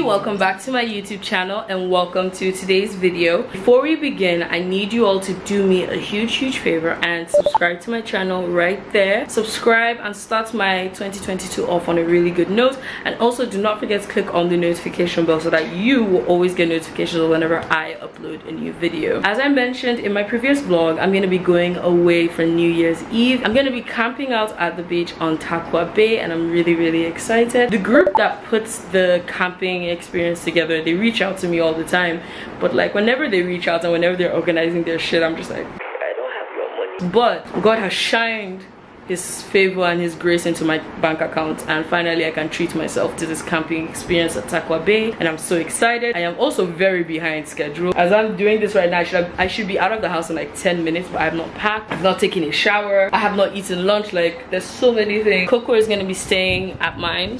Welcome back to my YouTube channel and welcome to today's video. Before we begin, I need you all to do me a huge favor and subscribe to my channel right there. Subscribe and start my 2022 off on a really good note, and also do not forget to click on the notification bell so that you will always get notifications whenever I upload a new video. As I mentioned in my previous vlog, I'm going to be going away for New Year's Eve. I'm going to be camping out at the beach on Takwa Bay and I'm really excited. The group that puts the camping experience together, they reach out to me all the time, but like whenever they reach out and whenever they're organizing their shit, I'm just like, I don't have your money. But God has shined his favor and his grace into my bank account, and finally I can treat myself to this camping experience at Takwa Bay, and I'm so excited. I am also very behind schedule. As I'm doing this right now, I should be out of the house in like 10 minutes, but I have not packed, I've not taken a shower, I have not eaten lunch. Like, there's so many things. Coco is going to be staying at mine.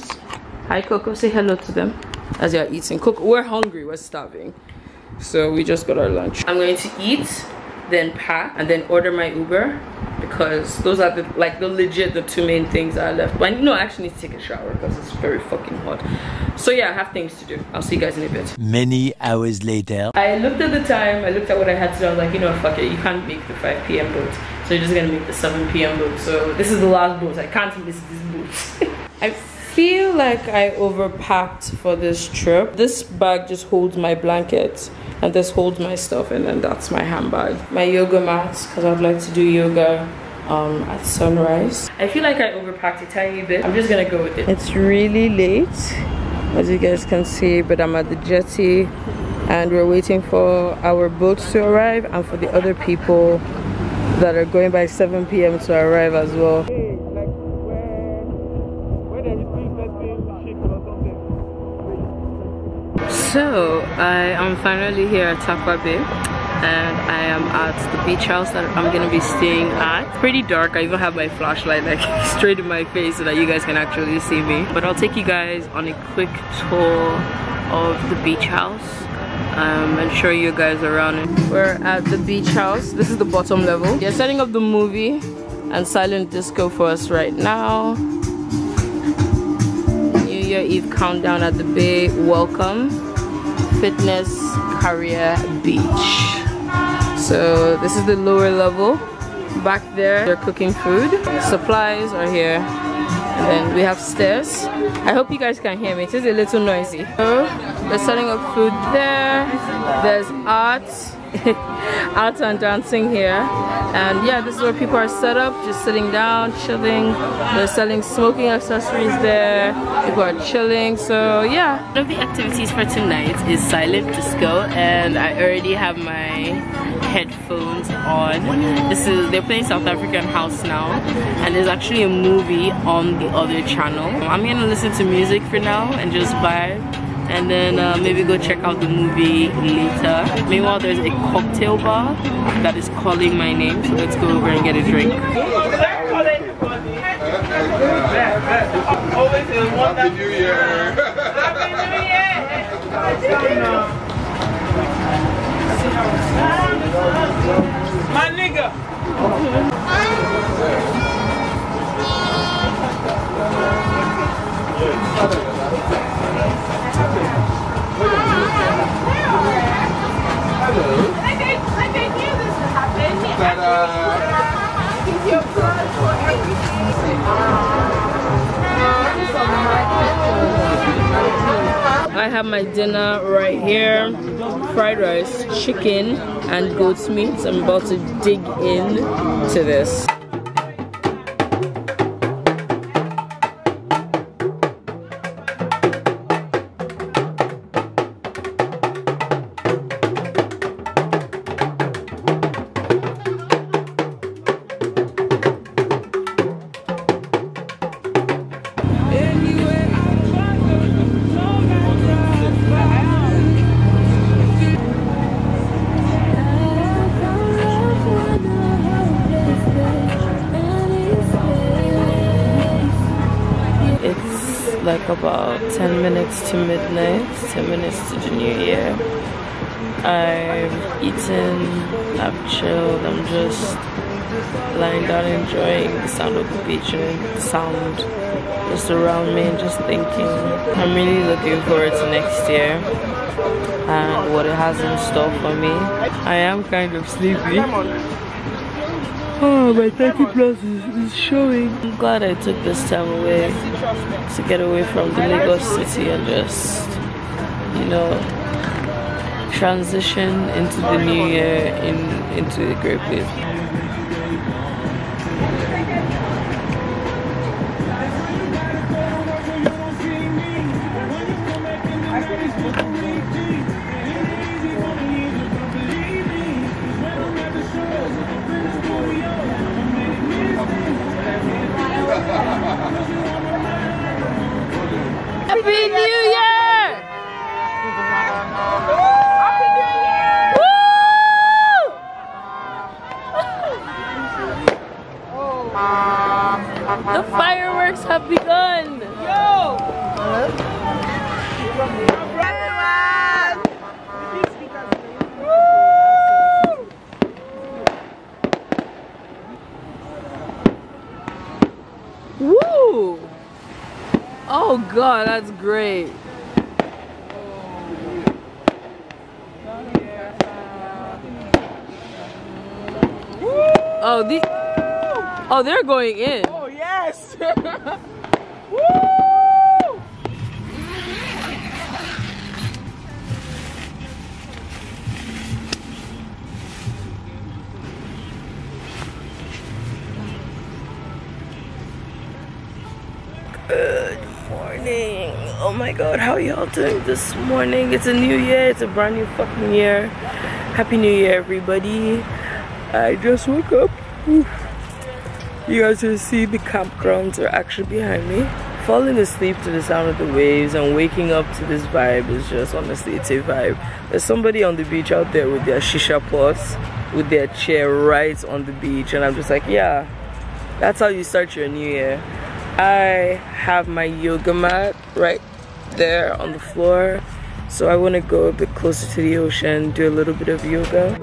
Hi Coco, say hello to them as you're eating. Coco, we're hungry, we're starving, so we just got our lunch. I'm going to eat, then pack, and then order my Uber, because those are the the two main things I left. But I actually need to take a shower because it's very fucking hot. So yeah, I have things to do. I'll see you guys in a bit. Many hours later, I looked at the time, I looked at what I had to do. I was like, you know, fuck it, you can't make the 5 p.m. boat, so you're just gonna make the 7 p.m. boat. So this is the last boat, I can't miss this boat. I feel like I overpacked for this trip. This bag just holds my blankets, and this holds my stuff, and then that's my handbag. My yoga mats, because I'd like to do yoga at sunrise. I feel like I overpacked a tiny bit. I'm just gonna go with it. It's really late, as you guys can see, but I'm at the jetty and we're waiting for our boats to arrive and for the other people that are going by 7 p.m. to arrive as well. So I am finally here at Takwa Bay, and I am at the beach house that I'm gonna be staying at. It's pretty dark. I even have my flashlight like straight in my face so that you guys can actually see me. But I'll take you guys on a quick tour of the beach house and show you guys around it. We're at the beach house. This is the bottom level. They're setting up the movie and silent disco for us right now. New Year Eve countdown at the bay. Welcome. Fitness Career Beach. So this is the lower level. Back there they're cooking food. Supplies are here, and then we have stairs. I hope you guys can hear me. It is a little noisy. So they're setting up food there. There's art art and dancing here, and yeah, this is where people are set up, just sitting down, chilling. They're selling smoking accessories there. People are chilling. So yeah, one of the activities for tonight is silent disco, and I already have my headphones on. They're playing South African house now, and there's actually a movie on the other channel. I'm gonna listen to music for now and just vibe, and then maybe go check out the movie later. Meanwhile, there's a cocktail bar that is calling my name, so let's go over and get a drink. Happy New Year! Happy New Year! My nigga! I have my dinner right here. Fried rice, chicken, and goat's meat. I'm about to dig in to this. like about 10 minutes to midnight, 10 minutes to the new year. I've eaten, I've chilled, I'm just lying down enjoying the sound of the beach and the sound just around me and just thinking. I'm really looking forward to next year and what it has in store for me. I am kind of sleepy. Oh, my 30 plus is showing. I'm glad I took this time away to get away from the Lagos city and just, you know, transition into the new year into a great place. Happy New Year! Happy New Year! Woo! The fireworks have begun! Yo! Woo! Oh god, that's great. Oh, they're going in. Oh yes. Woo! Good morning. Oh my god, how are y'all doing this morning? It's a new year, it's a brand new fucking year. Happy New Year, everybody. I just woke up. Oof. You guys will see the campgrounds are actually behind me. Falling asleep to the sound of the waves and waking up to this vibe is just, honestly, it's a vibe. There's somebody on the beach out there with their shisha pots, with their chair right on the beach, and I'm just like, yeah, that's how you start your new year. I have my yoga mat right there on the floor, so I want to go a bit closer to the ocean, do a little bit of yoga.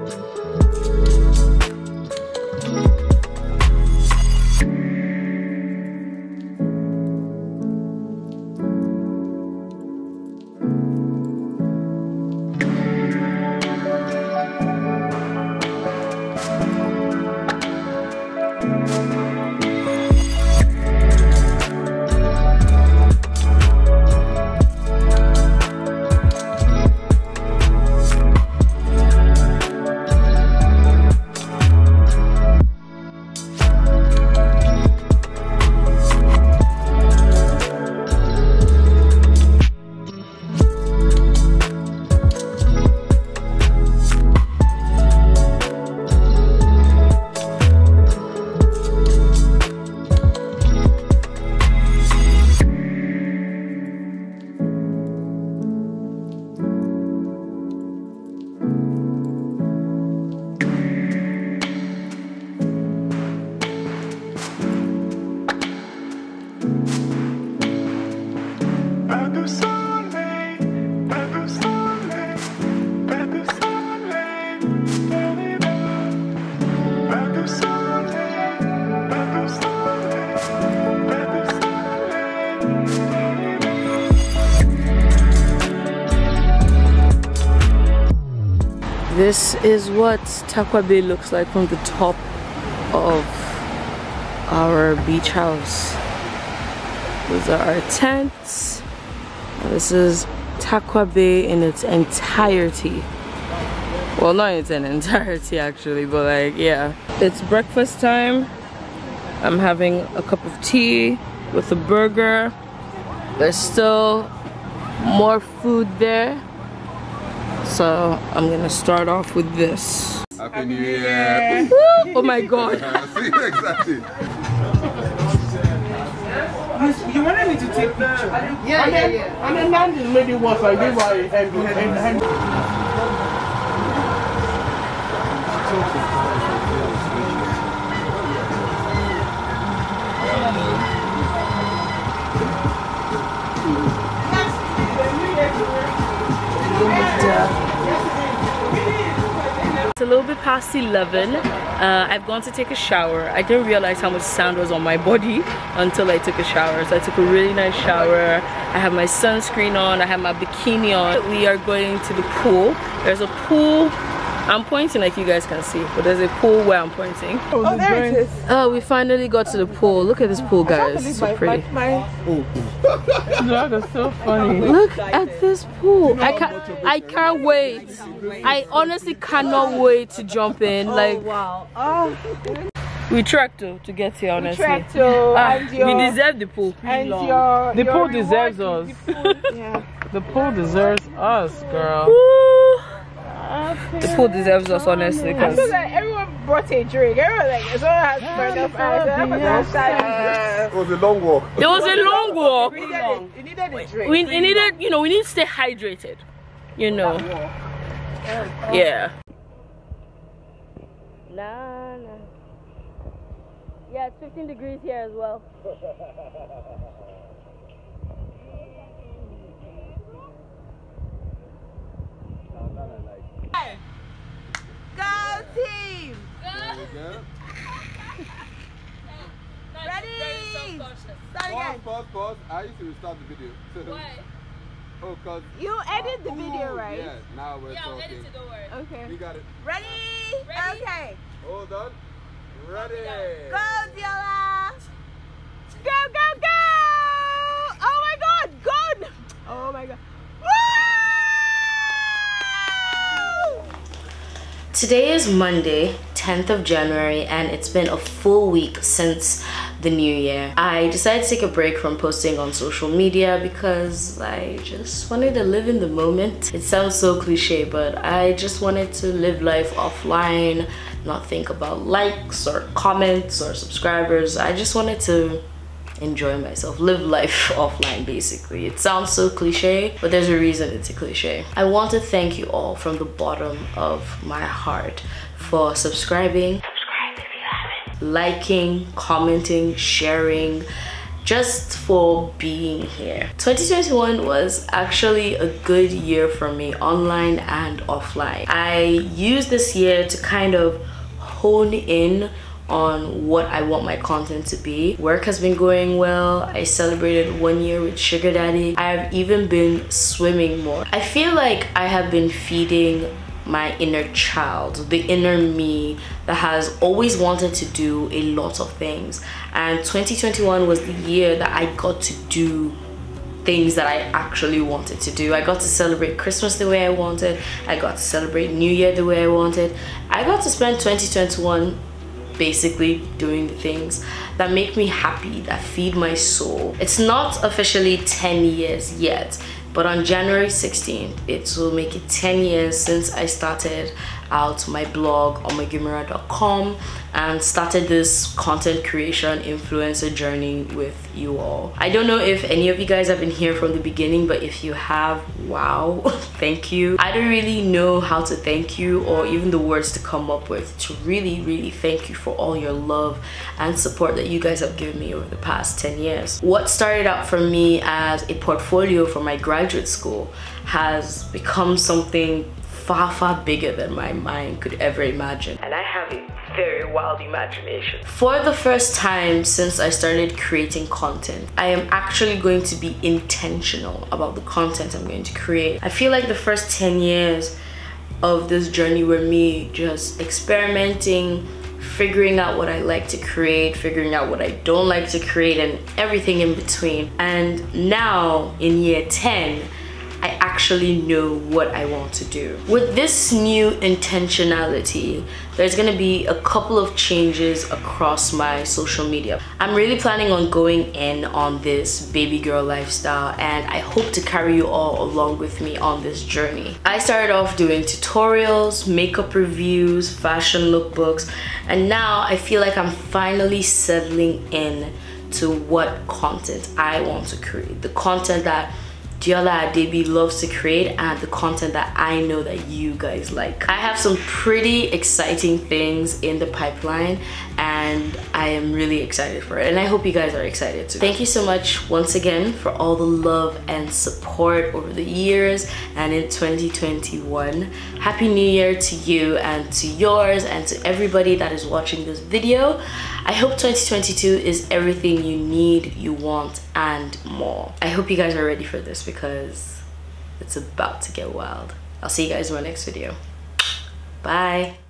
This is what Takwa Bay looks like from the top of our beach house. These are our tents. This is Takwa Bay in its entirety. Well, not in its entirety actually, but like, yeah. It's breakfast time. I'm having a cup of tea with a burger. There's still more food there. So I'm gonna start off with this. Happy New Year! Oh my god! See, exactly. You wanted me to take picture? Yeah. And then Nandy made it worse. I gave her a hand. a little bit past 11. I've gone to take a shower. I didn't realize how much sand was on my body until I took a shower. So I took a really nice shower. I have my sunscreen on, I have my bikini on. We are going to the pool. There's a pool. I'm pointing like you guys can see, but there's a pool where I'm pointing. Oh, there it is. Oh, we finally got to the pool. Look at this pool, guys. It's so pretty. That is so funny. Look at this pool. I can't wait. I honestly cannot wait to jump in. Like, Wow. Oh, we trekked to get here, honestly. we We deserve the pool. The pool deserves us. The pool deserves us, girl. Woo. The pool deserves us, honestly. I feel like everyone brought a drink. Everyone like, someone has burned up eyes. It was a long walk. It was a long walk. You needed a drink. We needed, you know, we need to stay hydrated. You know. Yeah. Nah. Yeah, it's 15 degrees here as well. Go team! Yeah. Ready? Start again. Pause. I used to restart the video. Why? Oh, cause You edit the video, right? yeah, now we're talking. Don't worry. Okay. We got it. Ready? Okay. Hold on. Ready. Go, Deola! Go, go, go! Oh my god, good! Oh my god. Woo! Today is Monday, 10th of January, and it's been a full week since the new year. I decided to take a break from posting on social media because I just wanted to live in the moment. It sounds so cliche, but I just wanted to live life offline, not think about likes or comments or subscribers. I just wanted to enjoy myself, live life offline basically. It sounds so cliche, but there's a reason it's a cliche. I want to thank you all from the bottom of my heart for subscribing, liking, commenting, sharing, just for being here. 2021 was actually a good year for me, online and offline. I used this year to kind of hone in on what I want my content to be. Work has been going well. I celebrated 1 year with Sugar Daddy. I've even been swimming more. I feel like I have been feeding my inner child, the inner me that has always wanted to do a lot of things, and 2021 was the year that I got to do things that I actually wanted to do. I got to celebrate Christmas the way I wanted. I got to celebrate New Year the way I wanted. I got to spend 2021 basically doing the things that make me happy, that feed my soul. It's not officially 10 years yet, but on January 16th, it will make it 10 years since I started out my blog on mygimera.com and started this content creation influencer journey with you all. I don't know if any of you guys have been here from the beginning, but if you have, wow, thank you. I don't really know how to thank you or even the words to come up with to really thank you for all your love and support that you guys have given me over the past 10 years. What started out for me as a portfolio for my graduate school has become something far bigger than my mind could ever imagine, and I have a very wild imagination. For the first time since I started creating content, I am actually going to be intentional about the content I'm going to create. I feel like the first 10 years of this journey were me just experimenting, figuring out what I like to create, figuring out what I don't like to create, and everything in between. And now in year 10, I actually know what I want to do. With this new intentionality, there's gonna be a couple of changes across my social media. I'm really planning on going in on this baby girl lifestyle, and I hope to carry you all along with me on this journey. I started off doing tutorials, makeup reviews, fashion lookbooks, and now I feel like I'm finally settling in to what content I want to create. The content that Deola Adebiyi loves to create, and the content that I know that you guys like. I have some pretty exciting things in the pipeline, and and I am really excited for it, and I hope you guys are excited too. Thank you so much once again for all the love and support over the years and in 2021. Happy New Year to you and to yours and to everybody that is watching this video. I hope 2022 is everything you need, you want, and more. I hope you guys are ready for this because it's about to get wild. I'll see you guys in my next video. Bye.